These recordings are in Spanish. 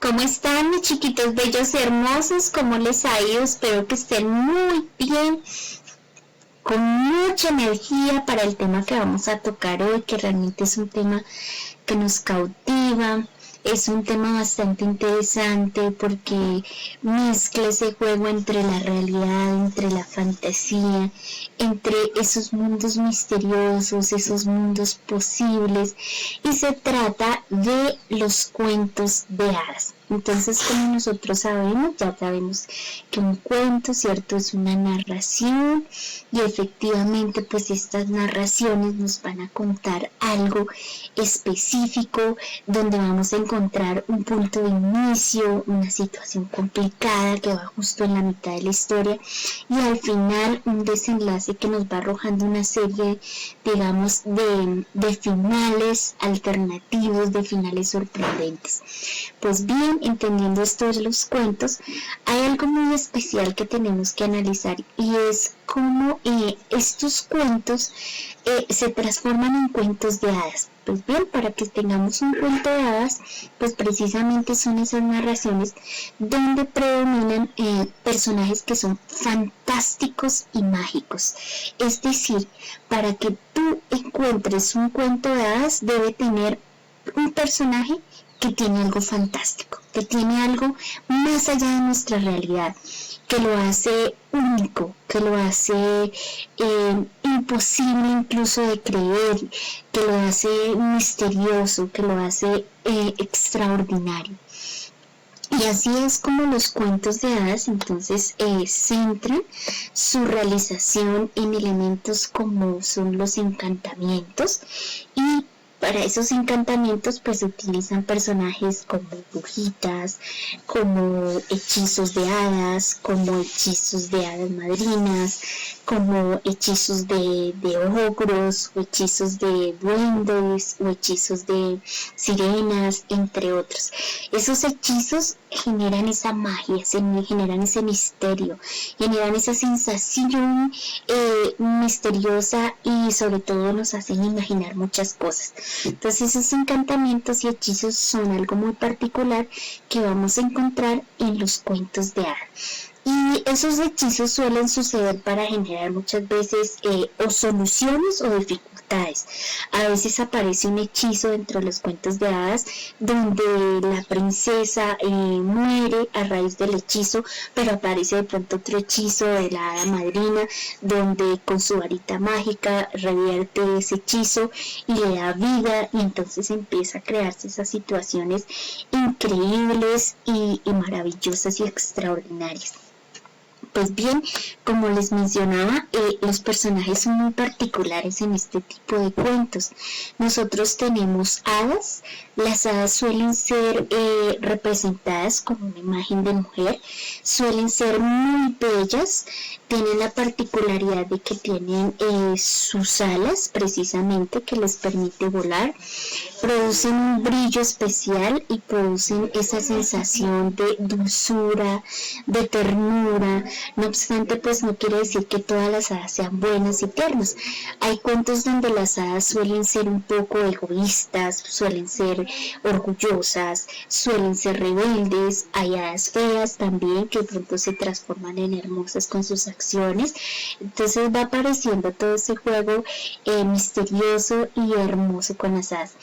¿Cómo están mis chiquitos bellos y hermosos? ¿Cómo les ha ido? Espero que estén muy bien, con mucha energía para el tema que vamos a tocar hoy, que realmente es un tema que nos cautiva. Es un tema bastante interesante porque mezcla ese juego entre la realidad, entre la fantasía, entre esos mundos misteriosos, esos mundos posibles, y se trata de los cuentos de hadas. Entonces, como nosotros sabemos, ya sabemos que un cuento, ¿cierto?, es una narración, y efectivamente pues estas narraciones nos van a contar algo específico, donde vamos a encontrar un punto de inicio, una situación complicada que va justo en la mitad de la historia, y al final un desenlace que nos va arrojando una serie, digamos, de finales alternativos, de finales sorprendentes. Pues bien, entendiendo esto de los cuentos, hay algo muy especial que tenemos que analizar, y es cómo estos cuentos se transforman en cuentos de hadas. Pues bien, para que tengamos un cuento de hadas, pues precisamente son esas narraciones donde predominan personajes que son fantásticos y mágicos. Es decir, para que tú encuentres un cuento de hadas, debe tener un personaje que tiene algo fantástico, que tiene algo más allá de nuestra realidad, que lo hace único, que lo hace imposible incluso de creer, que lo hace misterioso, que lo hace extraordinario. Y así es como los cuentos de hadas entonces centran su realización en elementos como son los encantamientos, y para esos encantamientos pues se utilizan personajes como brujitas, como hechizos de hadas, como hechizos de hadas madrinas, como hechizos de ogros, o hechizos de duendes, o hechizos de sirenas, entre otros. Esos hechizos generan esa magia, generan ese misterio, generan esa sensación misteriosa, y sobre todo nos hacen imaginar muchas cosas. Entonces esos encantamientos y hechizos son algo muy particular que vamos a encontrar en los cuentos de hadas. Y esos hechizos suelen suceder para generar muchas veces o soluciones o dificultades. A veces aparece un hechizo dentro de los cuentos de hadas donde la princesa muere a raíz del hechizo, pero aparece de pronto otro hechizo de la hada madrina donde con su varita mágica revierte ese hechizo y le da vida, y entonces empieza a crearse esas situaciones increíbles y maravillosas y extraordinarias. Pues bien, como les mencionaba, los personajes son muy particulares en este tipo de cuentos. Nosotros tenemos hadas. Las hadas suelen ser representadas como una imagen de mujer, suelen ser muy bellas, tienen la particularidad de que tienen sus alas precisamente que les permite volar, producen un brillo especial y producen esa sensación de dulzura, de ternura. No obstante, pues no quiere decir que todas las hadas sean buenas y tiernas. Hay cuentos donde las hadas suelen ser un poco egoístas, suelen ser orgullosas, suelen ser rebeldes. Hay hadas feas también que de pronto se transforman en hermosas con sus acciones. Entonces va apareciendo todo ese juego misterioso y hermoso con las hadas.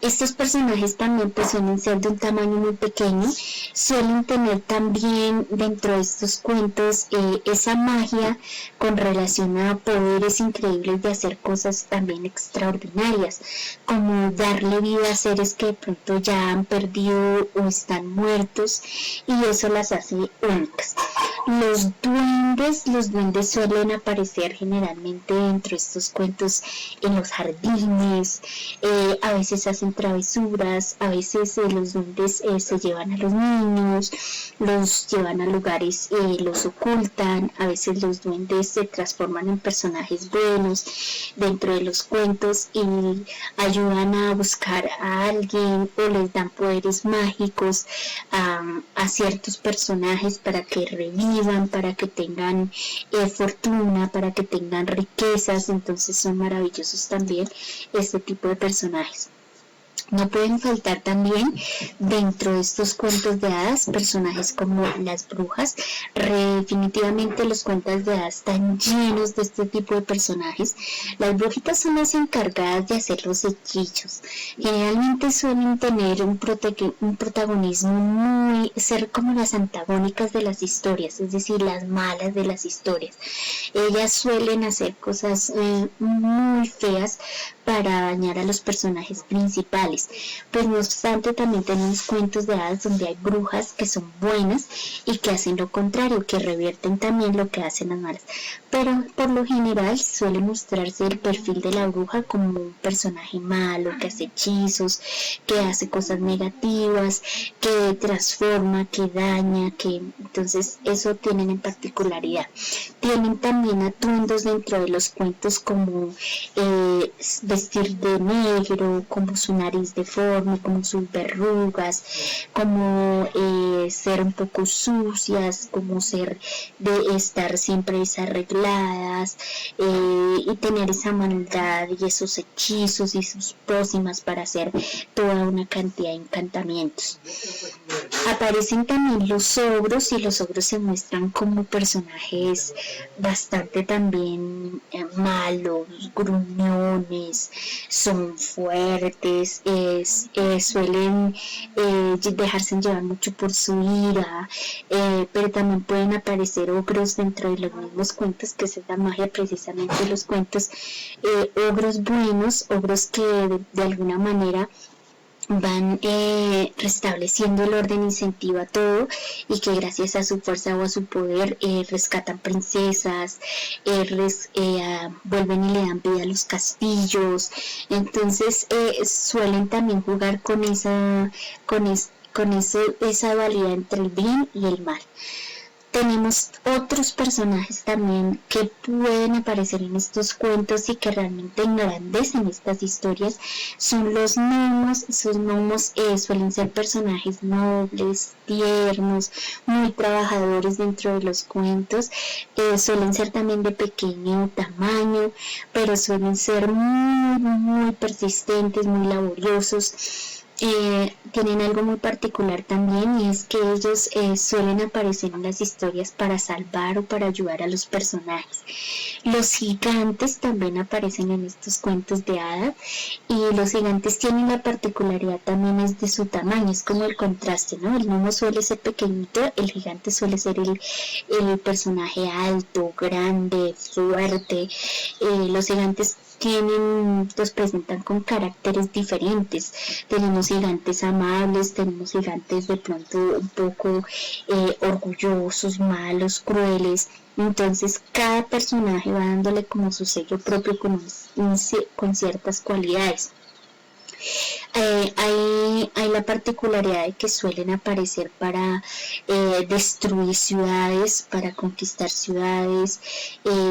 Estos personajes también pues suelen ser de un tamaño muy pequeño, suelen tener también dentro de estos cuentos esa magia con relación a poderes increíbles de hacer cosas también extraordinarias, como darle vida a seres que de pronto ya han perdido o están muertos, y eso las hace únicas. Los duendes suelen aparecer generalmente dentro de estos cuentos en los jardines, a veces hacen travesuras, a veces los duendes se llevan a los niños, los llevan a lugares, los ocultan, a veces los duendes se transforman en personajes buenos dentro de los cuentos y ayudan a buscar a alguien o les dan poderes mágicos a ciertos personajes para que revivan, para que tengan fortuna, para que tengan riquezas. Entonces son maravillosos también este tipo de personajes. No pueden faltar también dentro de estos cuentos de hadas personajes como las brujas. Definitivamente los cuentos de hadas están llenos de este tipo de personajes. Las brujitas son las encargadas de hacer los hechizos. Generalmente suelen tener un protagonismo muy, ser como las antagónicas de las historias, es decir, las malas de las historias. Ellas suelen hacer cosas muy feas para dañar a los personajes principales. Pues no obstante, también tenemos cuentos de hadas donde hay brujas que son buenas y que hacen lo contrario, que revierten también lo que hacen las malas. Pero por lo general suele mostrarse el perfil de la bruja como un personaje malo, que hace hechizos, que hace cosas negativas, que transforma, que daña, que entonces eso tienen en particularidad. Tienen también atuendos dentro de los cuentos como vestir de negro, como su nariz deforme, como sus verrugas, como ser un poco sucias, como ser de estar siempre desarregladas y tener esa maldad y esos hechizos y sus pócimas para hacer toda una cantidad de encantamientos. Aparecen también los ogros y los ogros se muestran como personajes bastante también malos, gruñones, son fuertes, suelen dejarse llevar mucho por su ira, pero también pueden aparecer ogros dentro de los mismos cuentos, que es la magia precisamente de los cuentos, ogros buenos, ogros que de alguna manera van restableciendo el orden, incentiva todo y que gracias a su fuerza o a su poder rescatan princesas, vuelven y le dan vida a los castillos. Entonces suelen también jugar con esa dualidad entre el bien y el mal. Tenemos otros personajes también que pueden aparecer en estos cuentos y que realmente engrandecen estas historias. Son los gnomos. Esos gnomos suelen ser personajes nobles, tiernos, muy trabajadores dentro de los cuentos. Suelen ser también de pequeño tamaño, pero suelen ser muy persistentes, muy laboriosos. Tienen algo muy particular también, y es que ellos suelen aparecer en las historias para salvar o para ayudar a los personajes. Los gigantes también aparecen en estos cuentos de hadas, y los gigantes tienen la particularidad también es de su tamaño, es como el contraste, ¿no? El gnomo suele ser pequeñito, el gigante suele ser el personaje alto, grande, fuerte. Los gigantes los presentan con caracteres diferentes. Tenemos gigantes amables, tenemos gigantes de pronto un poco orgullosos, malos, crueles. Entonces cada personaje va dándole como su sello propio con ciertas cualidades. Hay la particularidad de que suelen aparecer para destruir ciudades, para conquistar ciudades,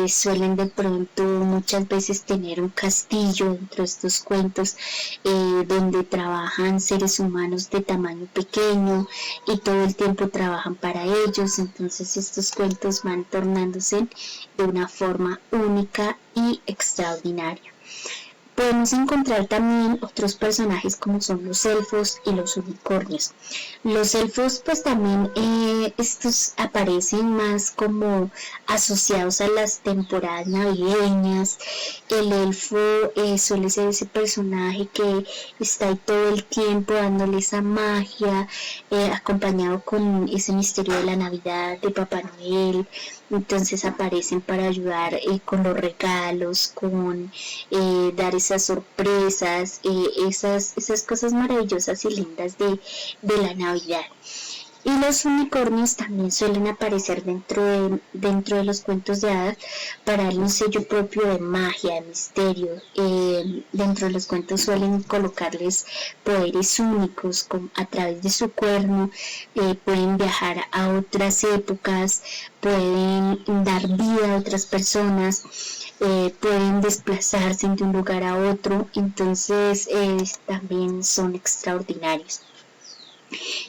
suelen de pronto muchas veces tener un castillo dentro de estos cuentos donde trabajan seres humanos de tamaño pequeño y todo el tiempo trabajan para ellos. Entonces estos cuentos van tornándose de una forma única y extraordinaria. Podemos encontrar también otros personajes como son los elfos y los unicornios. Los elfos pues también estos aparecen más como asociados a las temporadas navideñas. El elfo suele ser ese personaje que está ahí todo el tiempo dándole esa magia, acompañado con ese misterio de la Navidad, de Papá Noel. Entonces aparecen para ayudar con los regalos, con dar esas sorpresas, esas cosas maravillosas y lindas de la Navidad. Y los unicornios también suelen aparecer dentro de los cuentos de hadas para darle un sello propio de magia, de misterio. Dentro de los cuentos suelen colocarles poderes únicos a través de su cuerno, pueden viajar a otras épocas, pueden dar vida a otras personas, pueden desplazarse de un lugar a otro. Entonces también son extraordinarios.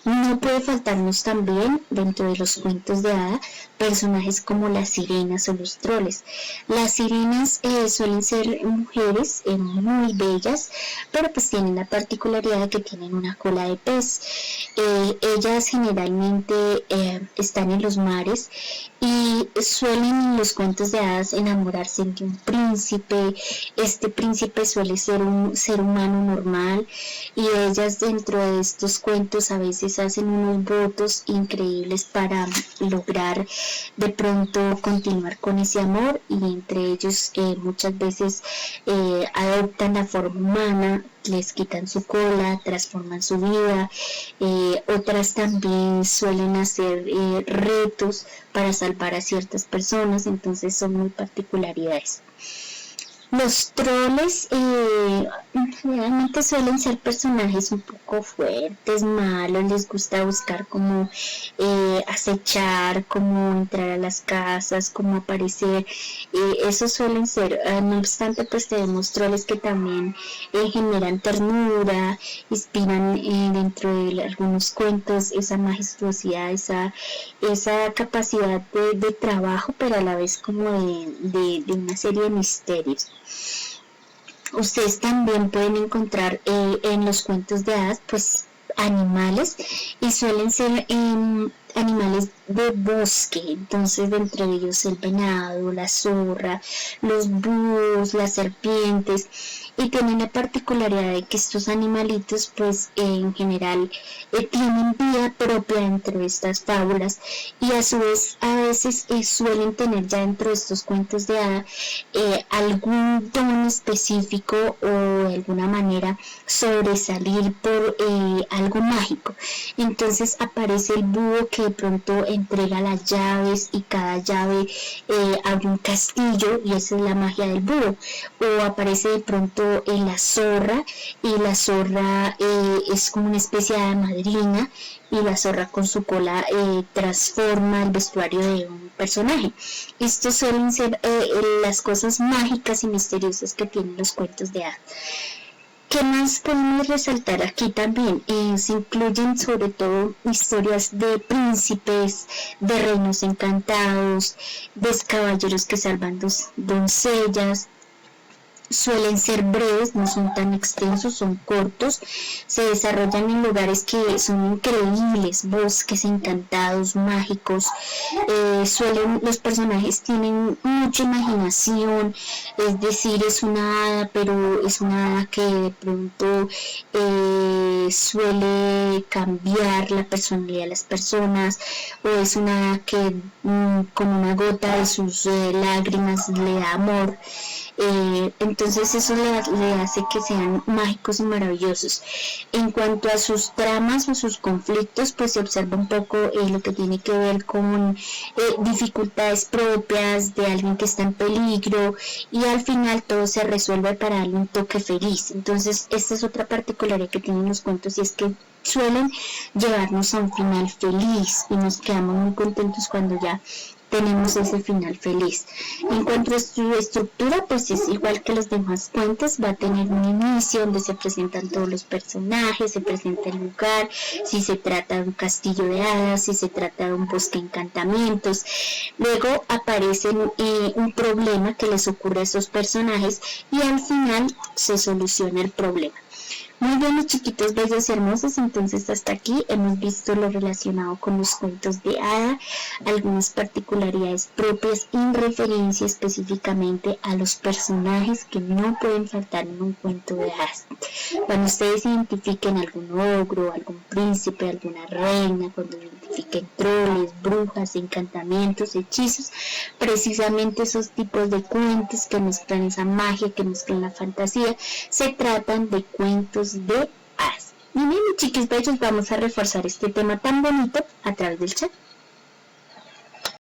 No puede faltarnos también dentro de los cuentos de hadas personajes como las sirenas o los troles. Las sirenas suelen ser mujeres muy bellas, pero pues tienen la particularidad de que tienen una cola de pez. Ellas generalmente están en los mares y suelen en los cuentos de hadas enamorarse de un príncipe. Este príncipe suele ser un ser humano normal y ellas dentro de estos cuentos a veces hacen unos votos increíbles para lograr de pronto continuar con ese amor, y entre ellos muchas veces adoptan la forma humana, les quitan su cola, transforman su vida. Otras también suelen hacer retos para salvar a ciertas personas, entonces son muy particularidades. Los troles realmente suelen ser personajes un poco fuertes, malos, les gusta buscar cómo acechar, cómo entrar a las casas, cómo aparecer. Esos suelen ser, no obstante, pues tenemos troles que también generan ternura, inspiran dentro de algunos cuentos esa majestuosidad, esa capacidad de trabajo, pero a la vez como de una serie de misterios. Ustedes también pueden encontrar en los cuentos de hadas pues animales, y suelen ser animales de bosque, entonces entre ellos el venado, la zorra, los búhos, las serpientes, y tienen la particularidad de que estos animalitos pues en general tienen vida propia dentro de estas fábulas, y a su vez a veces suelen tener ya dentro de estos cuentos de hada algún don específico o de alguna manera sobresalir por algo mágico. Entonces aparece el búho que de pronto entrega las llaves, y cada llave abre un castillo, y esa es la magia del búho. O aparece de pronto la zorra, y la zorra es como una especie de madrina, y la zorra con su cola transforma el vestuario de un personaje. Estos suelen ser las cosas mágicas y misteriosas que tienen los cuentos de hadas. ¿Qué más podemos resaltar aquí también? Se incluyen sobre todo historias de príncipes, de reinos encantados, de caballeros que salvan doncellas. Suelen ser breves, no son tan extensos, son cortos, se desarrollan en lugares que son increíbles, bosques encantados, mágicos. Los personajes tienen mucha imaginación, es decir, es una hada, pero es una hada que de pronto suele cambiar la personalidad de las personas, o es una hada que con una gota de sus lágrimas le da amor. Entonces eso le hace que sean mágicos y maravillosos. En cuanto a sus tramas o sus conflictos, pues se observa un poco lo que tiene que ver con dificultades propias de alguien que está en peligro, y al final todo se resuelve para darle un toque feliz. Entonces esta es otra particularidad que tienen los cuentos, y es que suelen llevarnos a un final feliz, y nos quedamos muy contentos cuando ya tenemos ese final feliz. En cuanto a su estructura, pues es igual que los demás cuentos, va a tener un inicio donde se presentan todos los personajes, se presenta el lugar, si se trata de un castillo de hadas, si se trata de un bosque de encantamientos. Luego aparece un problema que les ocurre a esos personajes, y al final se soluciona el problema. Muy bien, mis chiquitos bellos y hermosos, entonces hasta aquí hemos visto lo relacionado con los cuentos de hada, algunas particularidades propias en referencia específicamente a los personajes que no pueden faltar en un cuento de hadas. Cuando ustedes identifiquen algún ogro, algún príncipe, alguna reina, cuando identifiquen troles, brujas, encantamientos, hechizos, precisamente esos tipos de cuentos que mezclan esa magia, que mezclan la fantasía, se tratan de cuentos de hadas. Y bien, mis chiquis bellos, vamos a reforzar este tema tan bonito a través del chat.